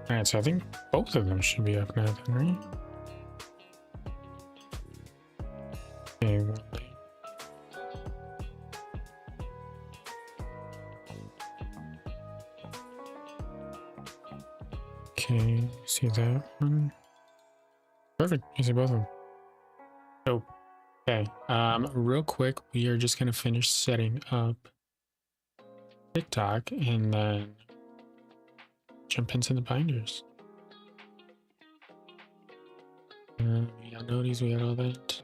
Alright, so I think both of them should be up now then, right? Okay, okay, see that one? Perfect, you see both of them. Oh, okay. Real quick, we are just gonna finish setting up TikTok and then jump into the binders. We got noties, we got all that.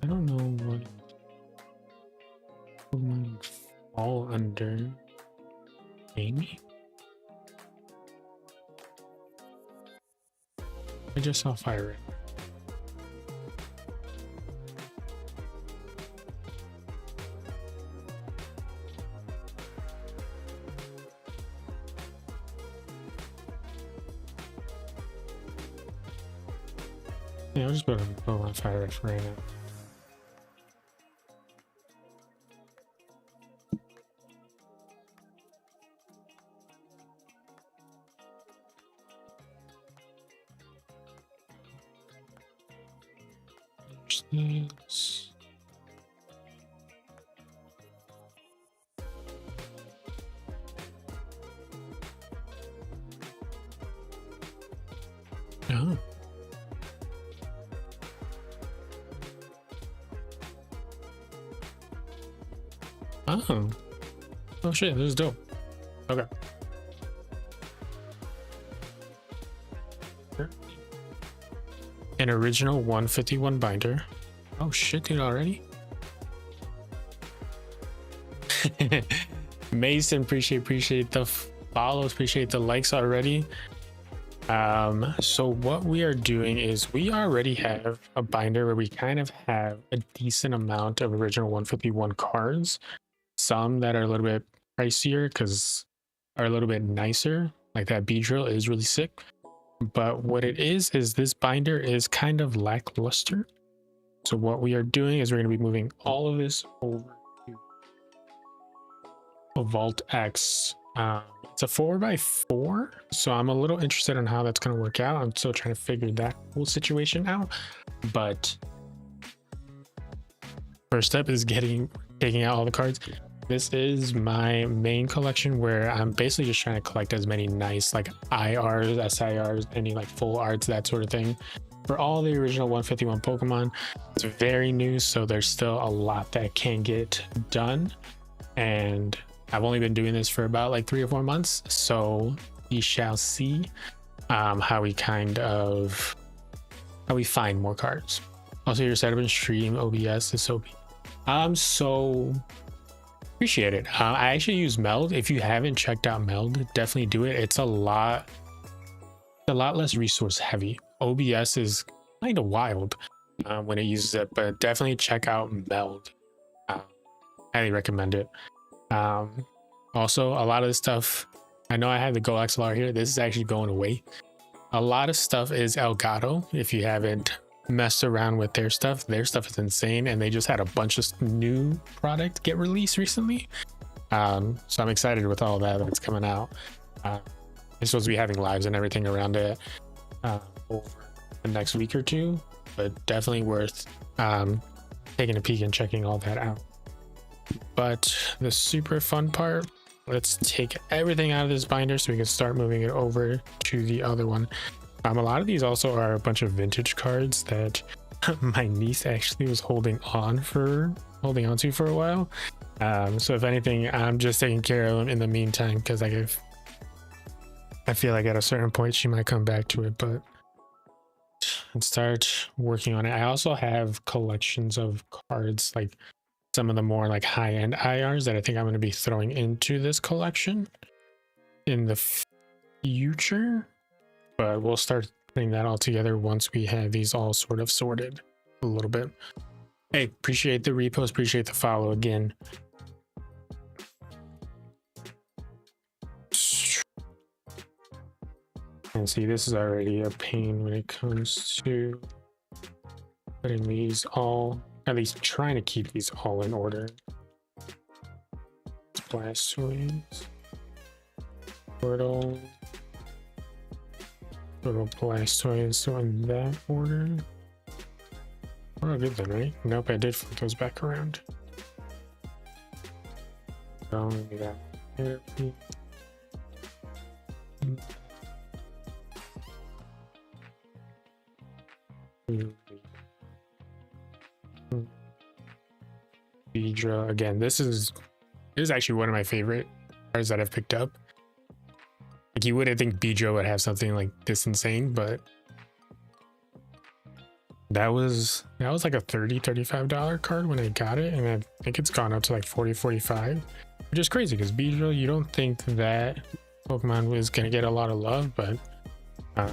I don't know what would fall under Amy. I just saw Fire Red. Yeah, I'll just put on Fire Red for right now. This. Oh. Oh. Oh shit, this is dope. Okay. An original 151 binder. Oh shit, dude, already? Mason, appreciate the follows, appreciate the likes already. So what we are doing is we already have a binder where we kind of have a decent amount of original 151 cards. Some that are a little bit pricier because are a little bit nicer, like that Beedrill is really sick. But what it is this binder is kind of lackluster. So what we are doing is we're going to be moving all of this over to a Vault X. It's a 4x4, so I'm a little interested in how that's going to work out. I'm still trying to figure that whole situation out. But first step is taking out all the cards. This is my main collection where I'm basically just trying to collect as many nice like IRs, SIRs, any like full arts, that sort of thing for all the original 151 Pokemon. It's very new, so there's still a lot that can get done. And I've only been doing this for about like 3 or 4 months, so we shall see how we find more cards. Also, your setup and stream OBS is so so appreciate it. I actually use Meld. If you haven't checked out Meld, definitely do it. It's a lot less resource heavy. OBS is kind of wild when it uses it, but definitely check out Meld. Highly recommend it. Also, a lot of the stuff, I know I have the Go XLR here. This is actually going away. A lot of stuff is Elgato. If you haven't messed around with their stuff is insane, and they just had a bunch of new product get released recently. So I'm excited with all that that's coming out. It's supposed to be having lives and everything around it over the next week or two, but definitely worth taking a peek and checking all that out. But the super fun part, let's take everything out of this binder so we can start moving it over to the other one. A lot of these also are a bunch of vintage cards that my niece actually was holding on to for a while. So if anything, I'm just taking care of them in the meantime, because I feel like at a certain point she might come back to it, but let's start working on it. I also have collections of cards, like some of the more like high-end IRs that I think I'm going to be throwing into this collection in the future. but we'll start putting that all together once we have these all sort of sorted a little bit. Hey, appreciate the repost, appreciate the follow again. And see, this is already a pain when it comes to putting these all, at least trying to keep these all in order. Blastoise, Squirtle, Blastoise, so in that order. We're all good then, right? Nope, I did flip those back around. So we got therapy. Beedrill again. This is actually one of my favorite cards that I've picked up. Like, you wouldn't think Beedrill would have something like this insane, but that was like a $30-$35 card when I got it, and I think it's gone up to like $40-$45, which is crazy because Beedrill, you don't think that Pokemon was gonna get a lot of love, but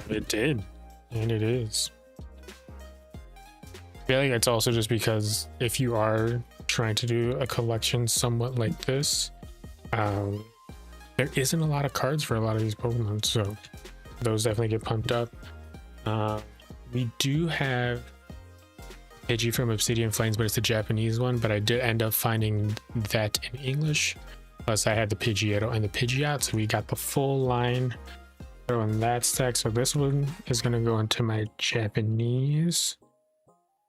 it did, and it is. I feel like it's also just because if you are trying to do a collection somewhat like this, there isn't a lot of cards for a lot of these Pokemon, so those definitely get pumped up. We do have Pidgey from Obsidian Flames, but it's the Japanese one, but I did end up finding that in English. Plus I had the Pidgeotto and the Pidgeot, so we got the full line in that stack. So this one is going to go into my Japanese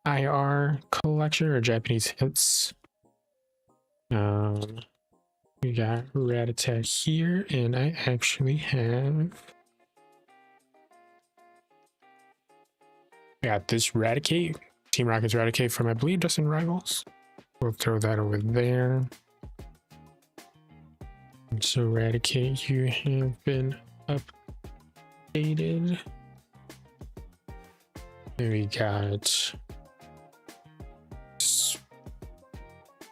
IR collection, or Japanese hits. We got Rattata here, and I actually have got this Raticate, Team Rocket's Raticate from, I believe, Dustin Rivals. We'll throw that over there. And so Raticate, you have been updated. Then we got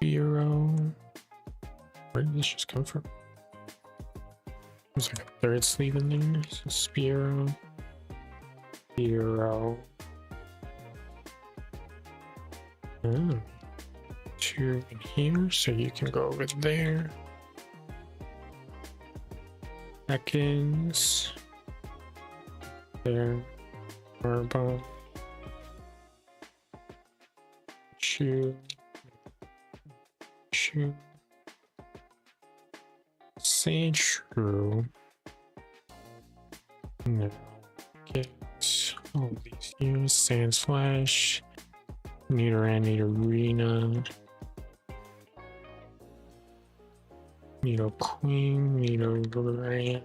Spearow. Where did this just come from? There's like a third sleeve in there. So Spearow. Oh. Two in here, so you can go over there. Seconds. There. Marble. Shoe. Sandshrew. No. Get all these here. Sandslash. Nidoran, Nidorina. Nidoqueen, Nidoran.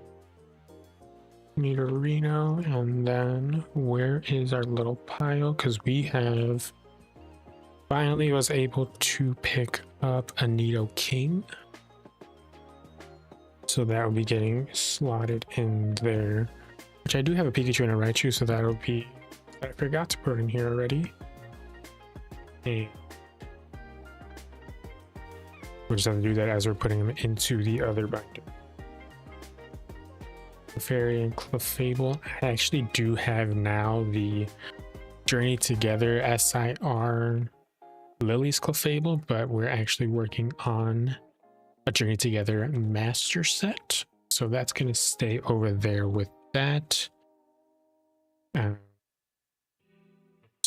Nidorino, and then where is our little pile? Because we have finally was able to pick up a Nidoking, so that will be getting slotted in there, which I do have a Pikachu and a Raichu, so that'll be, I forgot to put in here already. Hey, we'll just have to do that as we're putting them into the other binder. Clefairy and Clefable. I actually do have now the Journey Together SIR Lily's Clefable, but we're actually working on a Journey Together master set, so that's going to stay over there with that. So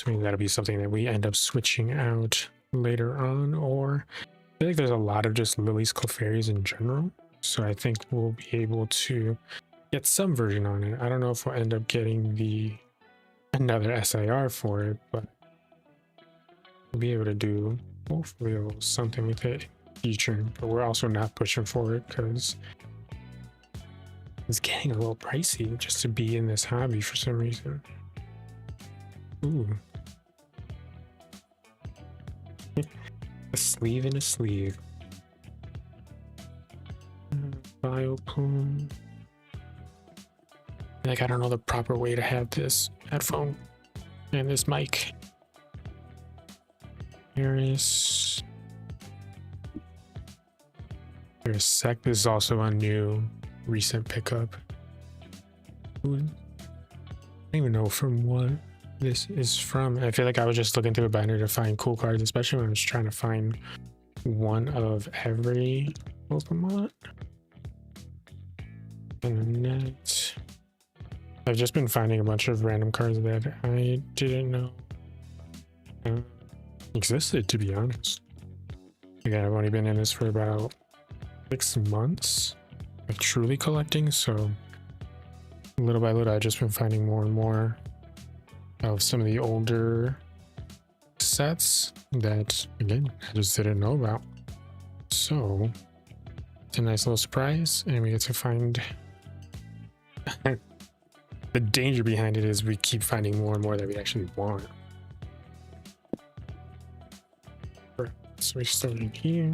maybe that'll be something that we end up switching out later on, or I feel like there's a lot of just Lily's Clefairies in general, so I think we'll be able to get some version on it. I don't know if we'll end up getting another SIR for it, but we'll be able to do hopefully something with it future. But we're also not pushing for it because it's getting a little pricey just to be in this hobby for some reason. Ooh. A sleeve in a sleeve. Bioplume. Like, I don't know the proper way to have this headphone and this mic. There's Sec. This is also a new recent pickup. don't even know from what this is from. I feel like I was just looking through a binder to find cool cards, especially when I was trying to find one of every Pokemon. And I've just been finding a bunch of random cards that I didn't know existed, to be honest. Again, I've only been in this for about 6 months of truly collecting, so little by little I've just been finding more and more of some of the older sets that, again, I just didn't know about. So it's a nice little surprise, and we get to find the danger behind it is we keep finding more and more that we actually want. So we started here.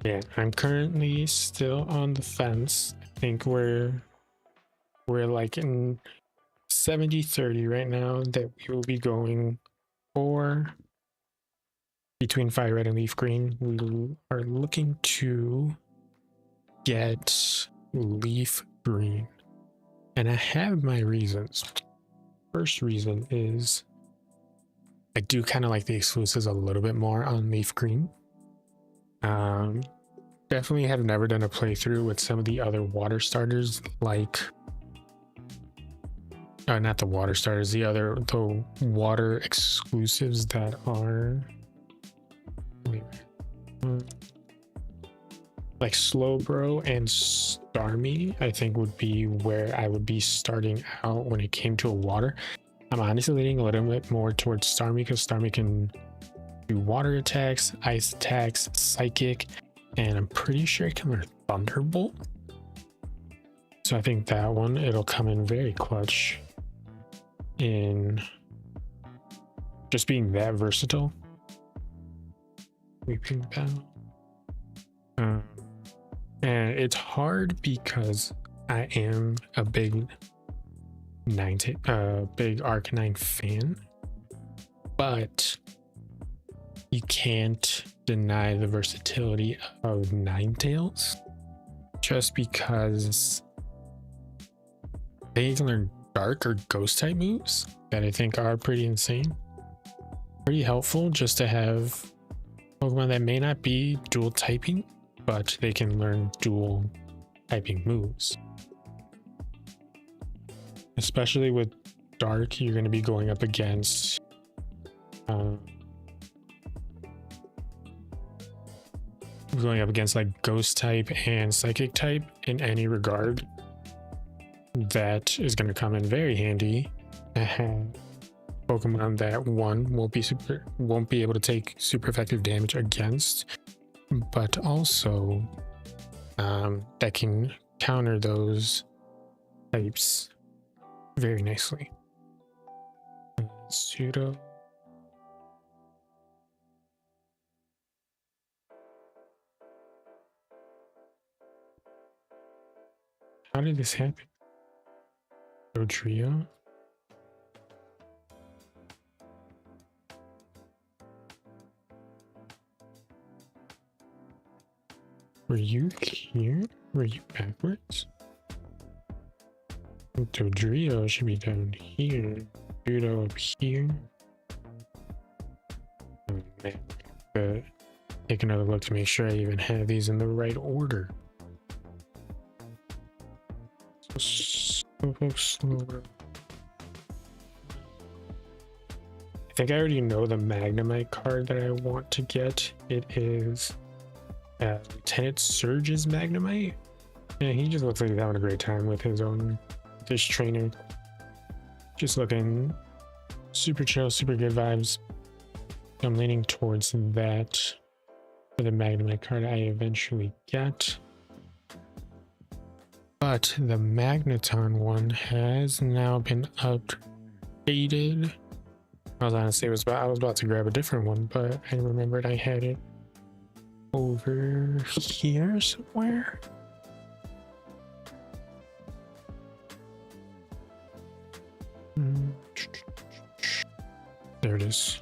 Yeah, I'm currently still on the fence. I think we're like in 70-30 right now that we will be going for between Fire Red and Leaf Green. We are looking to get Leaf Green, and I have my reasons. First reason is I do kind of like the exclusives a little bit more on Leaf Green. Definitely have never done a playthrough with some of the other water starters, like not the water starters, the water exclusives that are like Slowbro and Starmie. I think would be where I would be starting out when it came to a water. I'm honestly leaning a little bit more towards Starmie because Starmie can do water attacks, ice attacks, psychic, and I'm pretty sure it can learn Thunderbolt. So I think that one, it'll come in very clutch in just being that versatile. Weeping Bell. And it's hard because I am a big Arcanine fan, but you can't deny the versatility of Ninetales just because they can learn dark or ghost type moves that I think are pretty insane. Pretty helpful just to have Pokemon that may not be dual typing, but they can learn dual typing moves. Especially with Dark, you're going to be going up against like Ghost type and Psychic type in any regard. That is going to come in very handy to have Pokemon that one won't be able to take super effective damage against, but also that can counter those types very nicely. Pseudo. How did this happen? Dodrio? Were you here? Were you backwards? Dodrio should be down here. Pseudo up here. Oh man. But take another look to make sure I even have these in the right order. So slower. I think I already know the Magnemite card that I want to get. It is Lieutenant Surge's Magnemite. Yeah, he just looks like he's having a great time with his trainer. Just looking super chill, super good vibes. I'm leaning towards that for the Magnemite card I eventually get. But the Magneton one has now been updated. I was about to grab a different one, but I remembered I had it over here somewhere. There it is.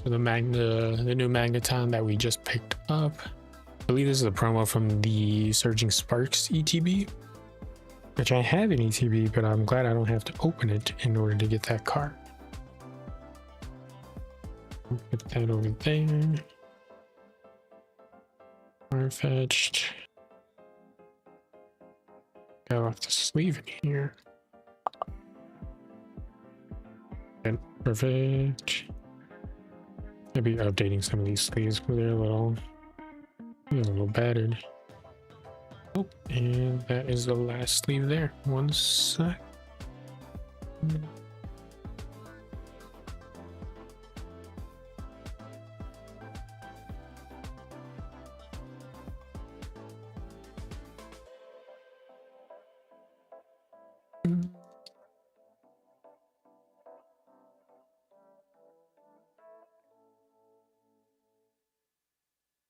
the new Magneton that we just picked up. I believe this is a promo from the Surging Sparks ETB, which I have an ETB, but I'm glad I don't have to open it in order to get that card. Put that over there. Farfetch'd. Got off the sleeve in here. And perfect. I'll be updating some of these sleeves because they're a little battered. Oh, and that is the last sleeve there. One sec.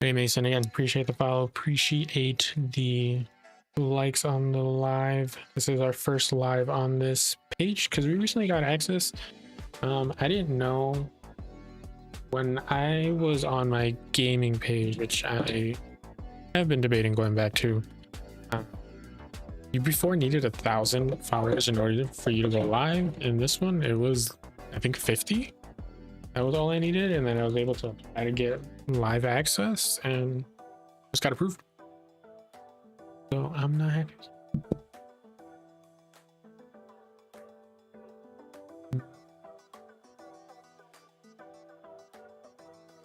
Hey Mason, again, appreciate the follow, appreciate the likes on the live. This is our first live on this page because we recently got access. I didn't know when I was on my gaming page, which I have been debating going back to. You before needed 1,000 followers in order for you to go live. In this one, it was I think 50. That was all I needed, and then I was able to apply to get live access and just got approved. So I'm not happy.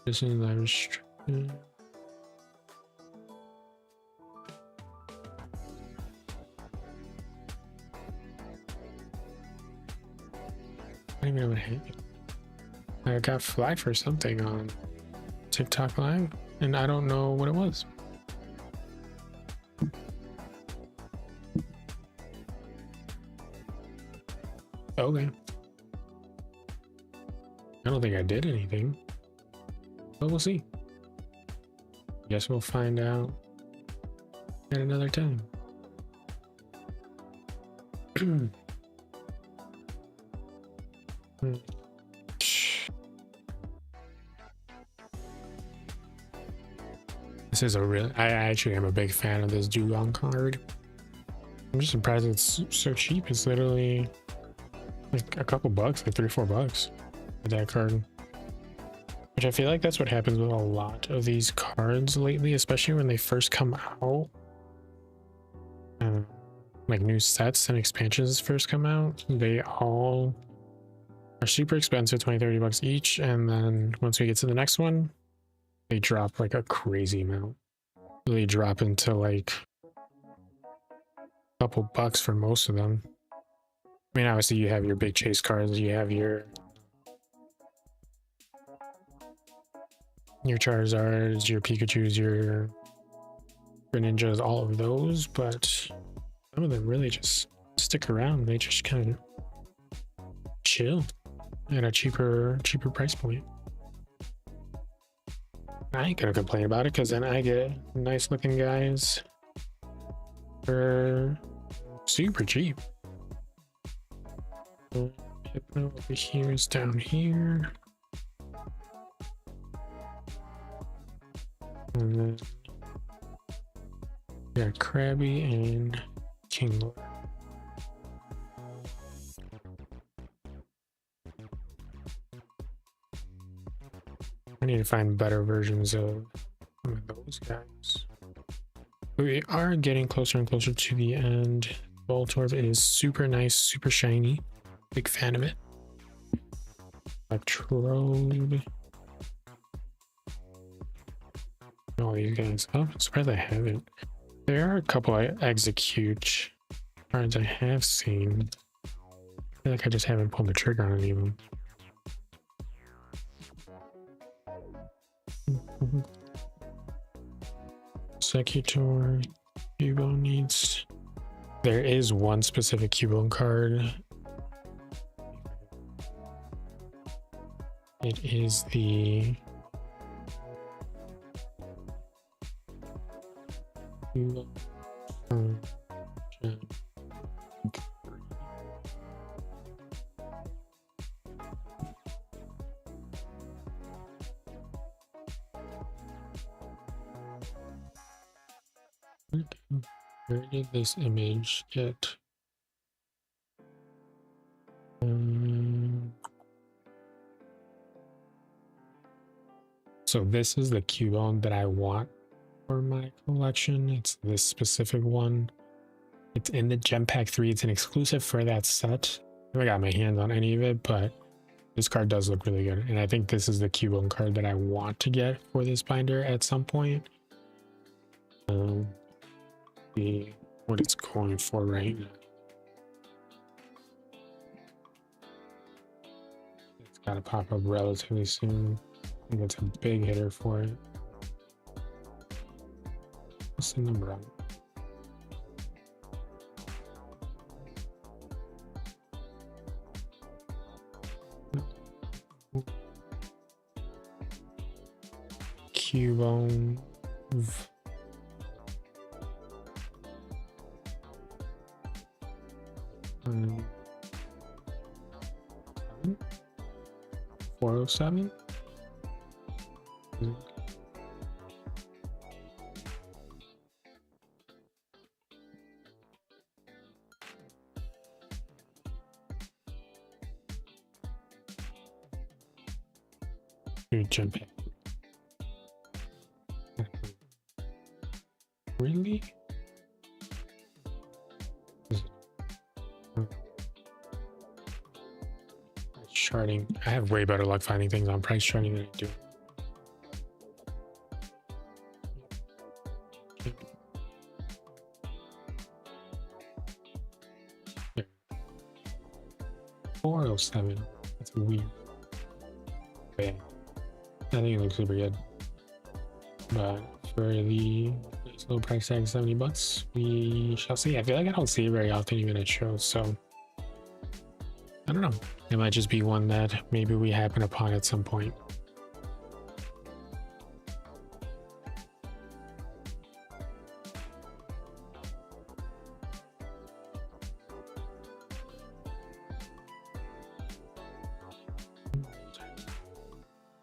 This is live stream. I don't even know what happened. I got flagged for something on TikTok Live, and I don't know what it was. Okay. I don't think I did anything, but we'll see. Guess we'll find out at another time. This is a real. I actually am a big fan of this Dugong card. I'm just surprised it's so cheap. It's literally like a couple bucks, like $3 or $4 for that card. Which I feel like that's what happens with a lot of these cards lately, especially when they first come out. Like new sets and expansions first come out, they all are super expensive, 20-30 bucks each, and then once we get to the next one, they drop like a crazy amount. They drop into like a couple bucks for most of them. I mean, obviously you have your big chase cards, you have your Charizards, your Pikachus, your Greninjas, all of those, but some of them really just stick around. They just kind of chill at a cheaper price point. I ain't gonna complain about it because then I get nice looking guys for super cheap. Hypno over here is down here. And then we got Krabby and Kingler. I need to find better versions of some of those guys. We are getting closer and closer to the end. Voltorb is super nice, super shiny. Big fan of it. Electrode. All these guys. Oh, I'm surprised I haven't. There are a couple I execute cards I have seen. I feel like I just haven't pulled the trigger on any of them. Executor. Cubone needs. There is one specific Cubone card. It is the Where did this image get? So this is the Cubone that I want for my collection. It's this specific one. It's in the Gem Pack 3. It's an exclusive for that set. I haven't got my hands on any of it, but this card does look really good. And I think this is the Cubone card that I want to get for this binder at some point. See what it's going for right now. It's got to pop up relatively soon. I think it's a big hitter for it. What's the number on it? Cubone. 407. Jump in. Really? Charting. I have way better luck finding things on price charting than I do. Here. 407. That's weird. Yeah. I think it looks super good. But for the low price tag, 70 bucks, we shall see. I feel like I don't see it very often even at shows, so I don't know. It might just be one that maybe we happen upon at some point.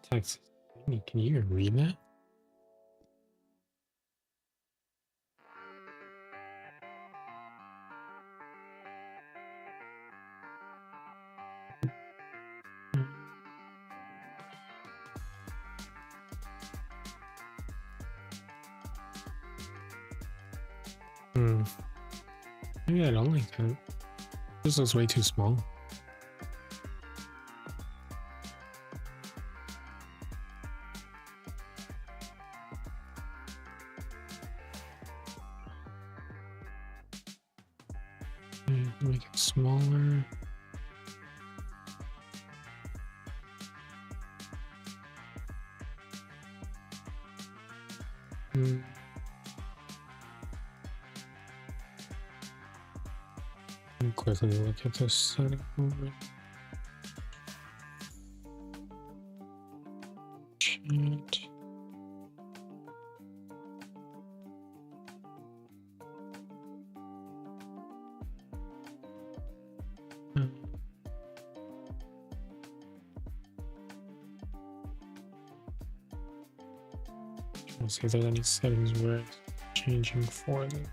Texas. Can you even read that? Maybe I don't like that. This looks way too small. Make it smaller. Quickly look at this setting over. Chat. Trying to see if there's any settings where it's changing for them.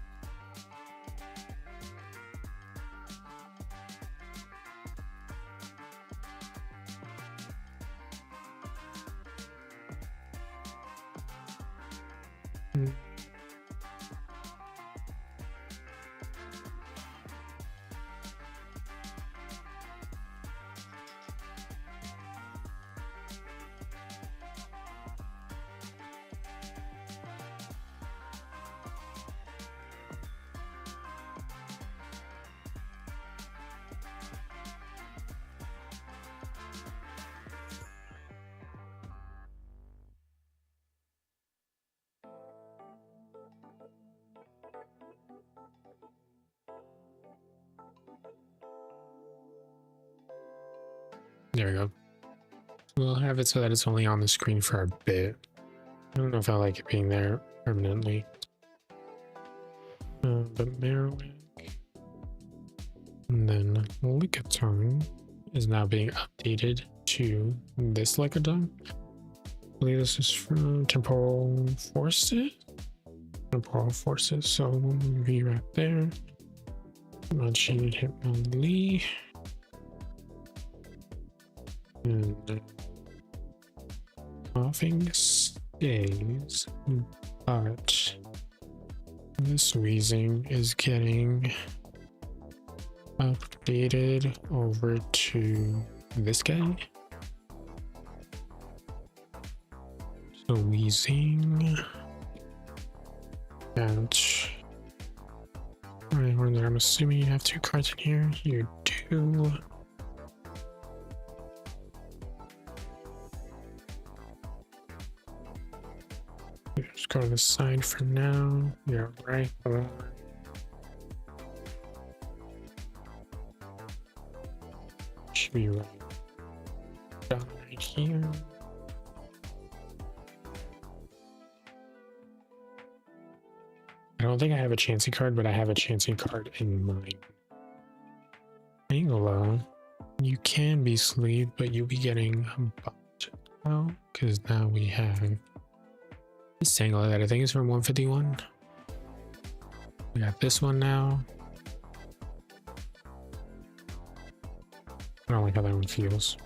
There we go. We'll have it so that it's only on the screen for a bit. I don't know if I like it being there permanently. But Marowak. And then Lickitung is now being updated to this Lickitung. I believe this is from Temporal Forces. Temporal forces, so we'll move you right there. Unchained Hitmonlee. And nothing stays, but this Weezing is getting updated over to this guy. So Weezing and I'm assuming you have 2 cards in here. You do. Just go to the side for now. Yeah, right. Should be right down right here. I don't think I have a Chansey card, but I have a Chansey card in mind. Tangela, you can be sleeved, but you'll be getting bumped out because now we have this Tangela that I think is from 151. We got this one now. I don't like how that one feels.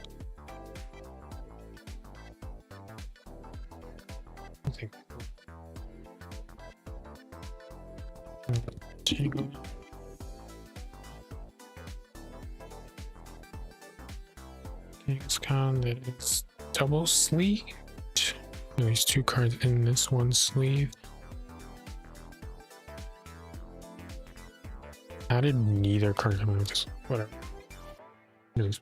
I think. Tangle. Kangaskhan that is double sleeved. There's 2 cards in this one sleeve. How did neither card come out with this? Whatever. News.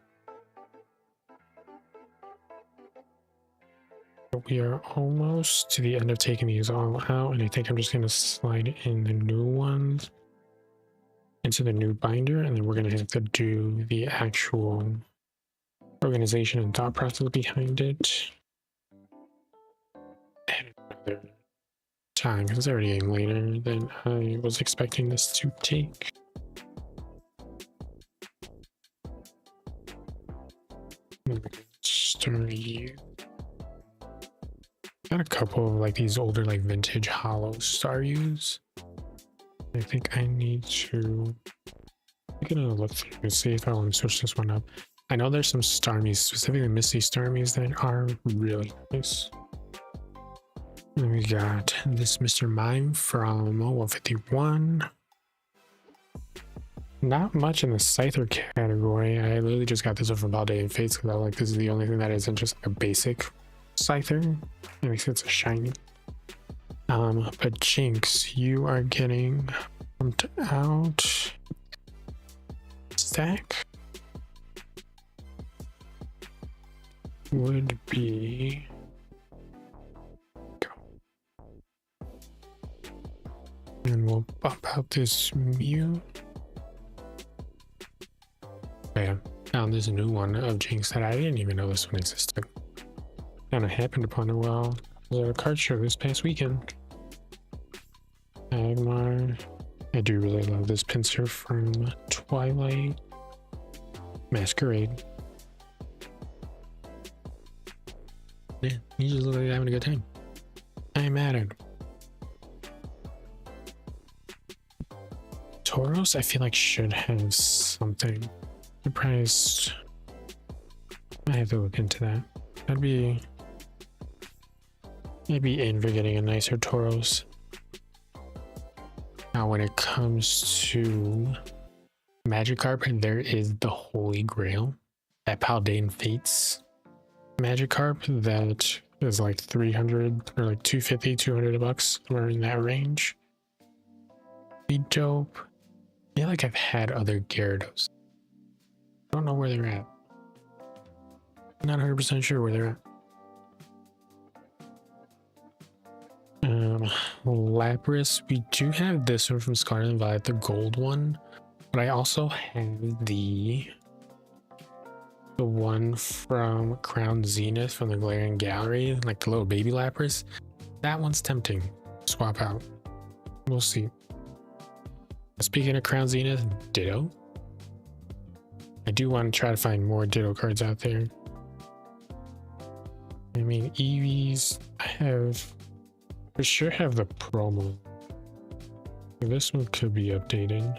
We are almost to the end of taking these all out, and I think I'm just going to slide in the new ones into the new binder, and then we're going to have to do the actual organization and thought process behind it at another time, because it's already getting later than I was expecting this to take. Start you. Got a couple of like these older like vintage hollow Staryus. I think I need to look through and see if I want to switch this one up. I know there's some Starmies, specifically Misty Starmies, that are really nice. And we got this Mr. Mime from 151. Not much in the Scyther category. I literally just got this one from Balde and Fates because I like this is the only thing that isn't just like a basic Scyther. At least it's a shiny. But Jinx, you are getting pumped out. Stack would be go. And we'll bump out this Mew. Yeah, found this new one of Jinx that I didn't even know this one existed. And I happened upon it while the card show this past weekend. Magmar. I do really love this pincer from Twilight Masquerade. Yeah, you just look like you're having a good time. I'm at it. Tauros, I feel like should have something. Surprised. I have to look into that. I'd be in for getting a nicer Tauros. Now, when it comes to Magikarp, there is the Holy Grail, that Paldean Fates Magikarp that is like 300 or like 250, 200 bucks, somewhere in that range. Be dope. I feel like I've had other Gyarados. I don't know where they're at. Not 100% sure where they're at. Lapras, we do have this one from Scarlet and Violet, the gold one, but I also have the one from Crown Zenith from the Galarian Gallery, like the little baby Lapras. That one's tempting. Swap out. We'll see. Speaking of Crown Zenith, Ditto. I do want to try to find more Ditto cards out there. I mean, Eevees, I have for sure have the promo. This one could be updated.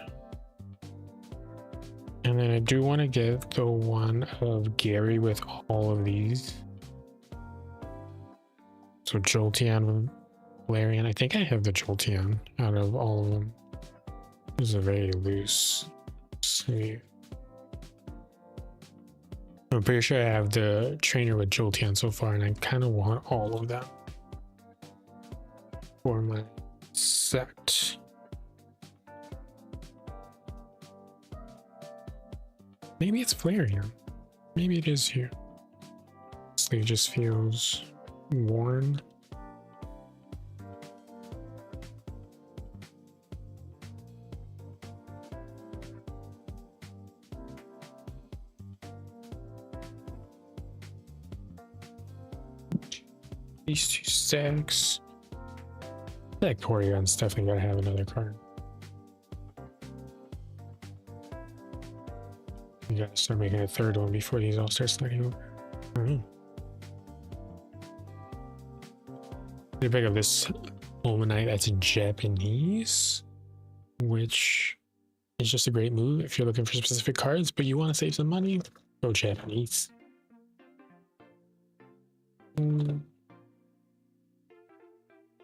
And then I do want to get the one of Gary with all of these. So Jolteon, Valerian. I think I have the Jolteon out of all of them. This is a very loose sleeve. I'm pretty sure I have the trainer with Jolteon so far, and I kind of want all of them for my set. Maybe it's Flareon. Maybe it is here. Sleeve just feels worn. These two stacks. That Porygon's definitely gotta have another card. You gotta start making a third one before these all start sliding over. Alright. You pick up this Ulmanite that's in Japanese, which is just a great move if you're looking for specific cards, but you want to save some money, go Japanese.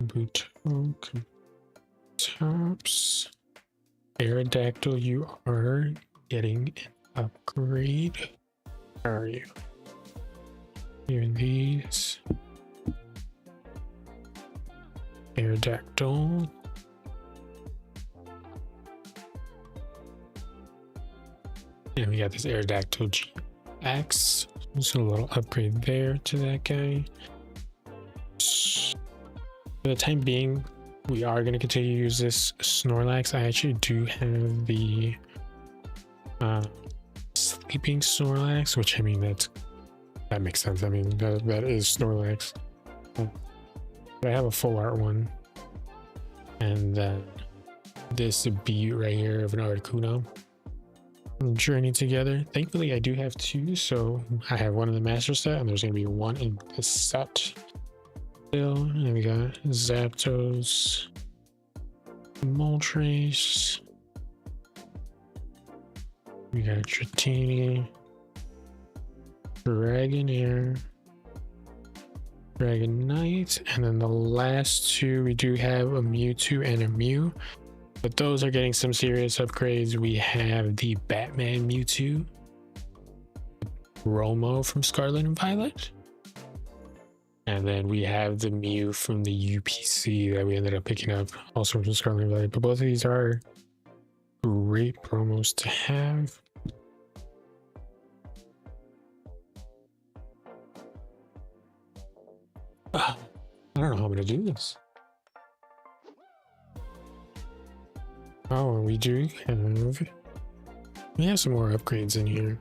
Buto, Tops, Aerodactyl, you are getting an upgrade. Where are you? Here, these. Aerodactyl. And we got this Aerodactyl GX. So a little upgrade there to that guy. For the time being, we are going to continue to use this Snorlax. I actually do have the sleeping Snorlax, which I mean that makes sense. I mean that is Snorlax. But I have a full art one, and then this beat right here of an Articuno. Journey together. Thankfully, I do have two, so I have one in the master set, and there's going to be one in this set. And then we got Zapdos, Moltres, we got Dratini, Dragonair, Dragonite, and then the last two we do have a Mewtwo and a Mew, but those are getting some serious upgrades. We have the Batman Mewtwo, Romo from Scarlet and Violet, and then we have the Mew from the UPC that we ended up picking up, also from Scarlet and Violet. But both of these are great promos to have. I don't know how I'm going to do this. Oh, we have some more upgrades in here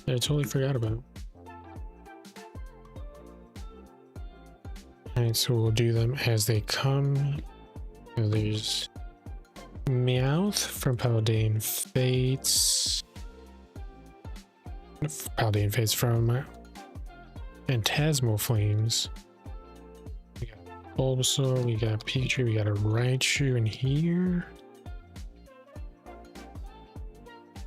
that I totally forgot about. Alright, so we'll do them as they come. So there's Meowth from Paladin Fates. Paladin Fates from Phantasmal Flames. We got Bulbasaur, we got Pikachu, we got a Raichu in here.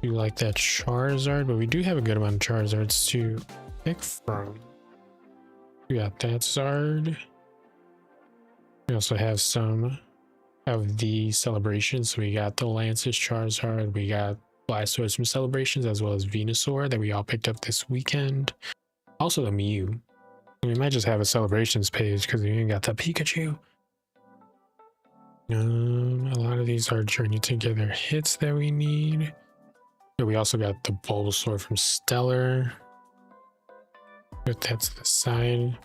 We like that Charizard, but we do have a good amount of Charizards to pick from. We got that Zard. We also have some of the celebrations. So we got the Lance's Charizard, we got Blastoise from Celebrations, as well as Venusaur that we all picked up this weekend. Also the Mew. We might just have a celebrations page because we even got the Pikachu. A lot of these are Journey Together hits that we need. But we also got the Bulbasaur from Stellar. Put that to the side.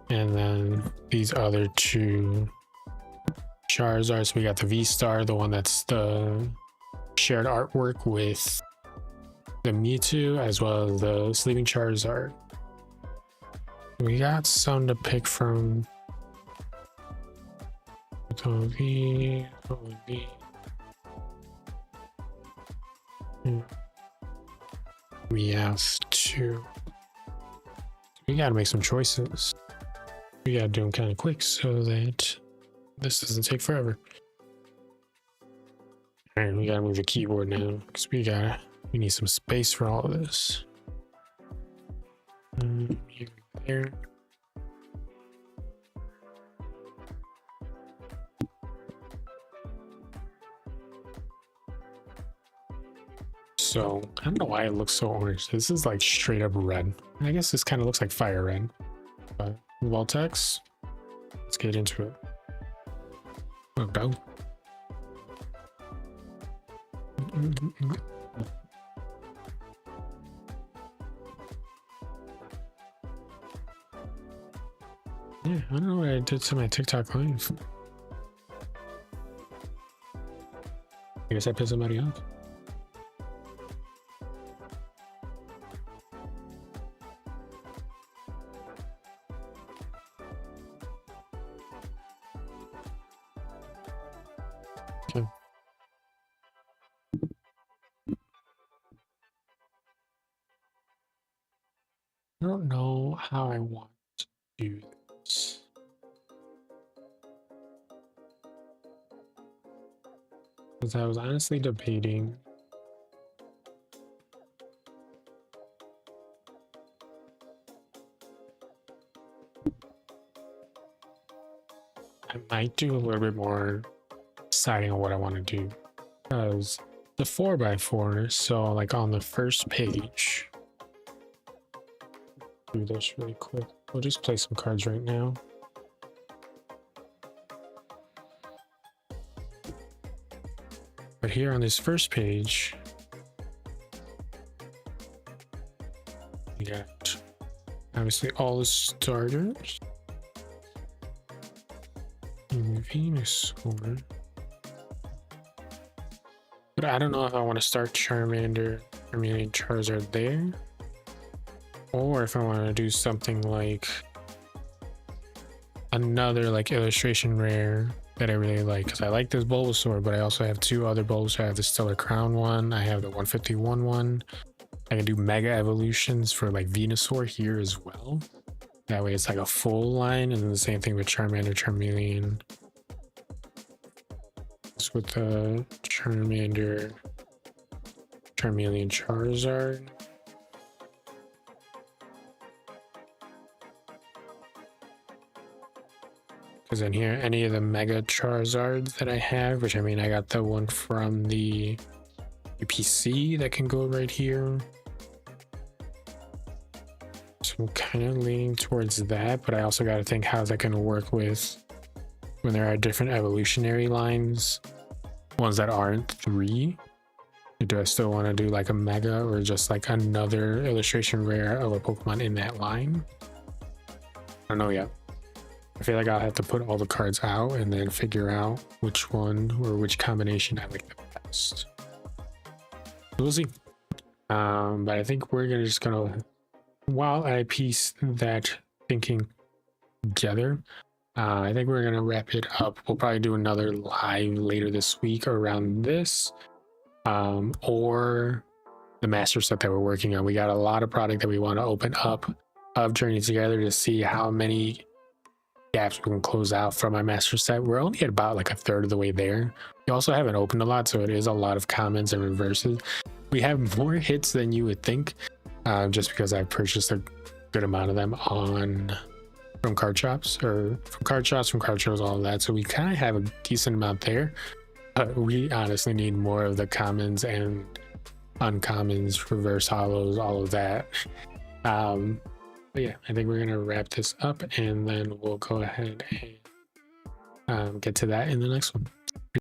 And then these other two Charizards. We got the V-Star, the one that's the shared artwork with the Mewtwo, as well as the Sleeping Charizard. We got some to pick from. We have two. We gotta make some choices. We gotta do them kind of quick so that this doesn't take forever. All right, we gotta move the keyboard now because we need some space for all of this. Here, there. So I don't know why it looks so orange. This is like straight up red. I guess this kind of looks like fire red. But Voltex, let's get into it. Oh, go. Yeah, I don't know what I did to my TikTok live. I guess I pissed somebody off. Okay. I don't know how I want to do this. Because I was honestly debating. I might do a little bit more deciding on what I want to do. Because the 4x4, so like on the first page, do this really quick. We'll just play some cards right now. But here on this first page, we got obviously all the starters. Venusaur. But I don't know if I want to start Charmander, Charmeleon, Charizard there. Or if I want to do something like another like illustration rare that I really like, because I like this Bulbasaur, but I also have two other Bulbasaur. I have the Stellar Crown one, I have the 151 one. I can do Mega Evolutions for like Venusaur here as well. That way it's like a full line, and then the same thing with Charmander, Charmeleon. Just with the Charmander, Charmeleon, Charizard. Because in here, any of the Mega Charizards that I have, which I mean, I got the one from the UPC that can go right here. So I'm kind of leaning towards that, but I also got to think how's that going to work with when there are different evolutionary lines, ones that aren't 3. Do I still want to do like a Mega or just like another illustration rare of a Pokemon in that line? I don't know yet. I feel like I'll have to put all the cards out and then figure out which one or which combination I like the best. We'll see. But I think we're just gonna, while I piece that thinking together, I think we're gonna wrap it up. We'll probably do another live later this week around this, or the master set that we're working on. We got a lot of product that we want to open up of Journey Together to see how many gaps we can close out from my master set. We're only at about like a third of the way there. We also haven't opened a lot, so it is a lot of commons and reverses. We have more hits than you would think, just because I've purchased a good amount of them from card shops, from card shows, all of that. So we kind of have a decent amount there. We honestly need more of the commons and uncommons, reverse hollows, all of that. But yeah, I think we're gonna wrap this up, and then we'll go ahead and get to that in the next one.